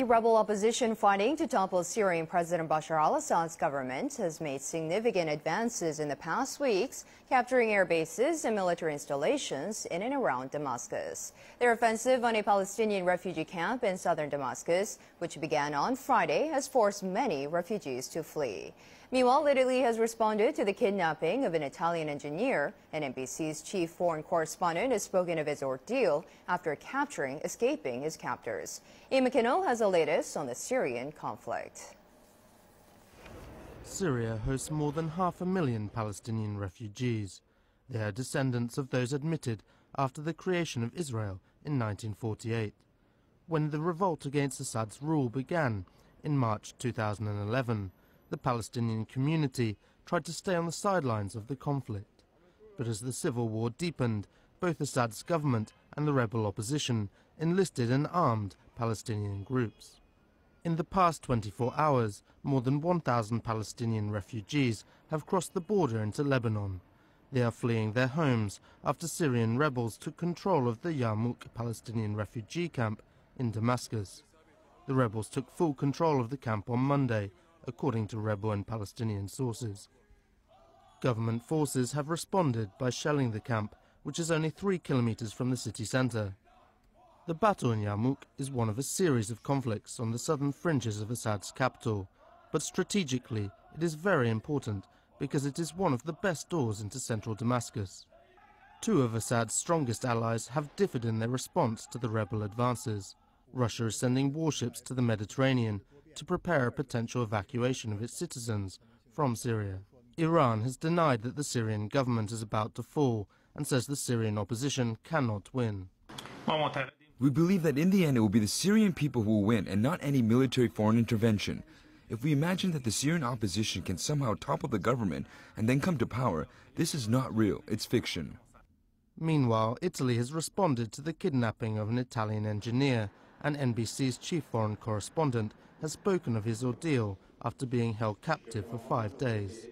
Rebel opposition fighting to topple Syrian President Bashar al-Assad's government has made significant advances in the past weeks, capturing air bases and military installations in and around Damascus. Their offensive on a Palestinian refugee camp in southern Damascus, which began on Friday, has forced many refugees to flee. Meanwhile, Italy has responded to the kidnapping of an Italian engineer, and NBC's chief foreign correspondent has spoken of his ordeal after escaping his captors. Ian McKinnell has the latest on the Syrian conflict. Syria hosts more than 500,000 Palestinian refugees. They are descendants of those admitted after the creation of Israel in 1948. When the revolt against Assad's rule began in March 2011, the Palestinian community tried to stay on the sidelines of the conflict. But as the civil war deepened, both Assad's government and the rebel opposition enlisted and armed Palestinian groups. In the past 24 hours, more than 1,000 Palestinian refugees have crossed the border into Lebanon. They are fleeing their homes after Syrian rebels took control of the Yarmouk Palestinian refugee camp in Damascus. The rebels took full control of the camp on Monday, according to rebel and Palestinian sources. Government forces have responded by shelling the camp, which is only 3 kilometers from the city center. The battle in Yarmouk is one of a series of conflicts on the southern fringes of Assad's capital, but strategically it is very important because it is one of the best doors into central Damascus. Two of Assad's strongest allies have differed in their response to the rebel advances. Russia is sending warships to the Mediterranean to prepare a potential evacuation of its citizens from Syria. Iran has denied that the Syrian government is about to fall and says the Syrian opposition cannot win. We believe that in the end it will be the Syrian people who will win and not any military foreign intervention. If we imagine that the Syrian opposition can somehow topple the government and then come to power, this is not real, it's fiction. Meanwhile, Italy has responded to the kidnapping of an Italian engineer, and NBC's chief foreign correspondent has spoken of his ordeal after being held captive for 5 days.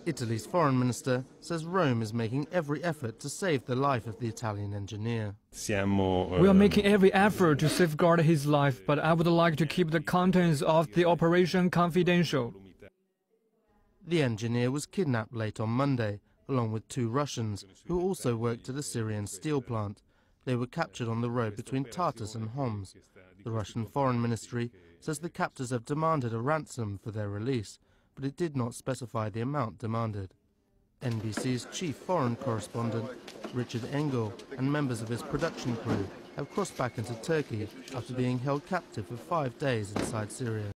Italy's foreign minister says Rome is making every effort to save the life of the Italian engineer. We are making every effort to safeguard his life, but I would like to keep the contents of the operation confidential. The engineer was kidnapped late on Monday, along with 2 Russians who also worked at a Syrian steel plant. They were captured on the road between Tartus and Homs. The Russian Foreign Ministry says the captors have demanded a ransom for their release, but it did not specify the amount demanded. NBC's chief foreign correspondent, Richard Engel, and members of his production crew have crossed back into Turkey after being held captive for 5 days inside Syria.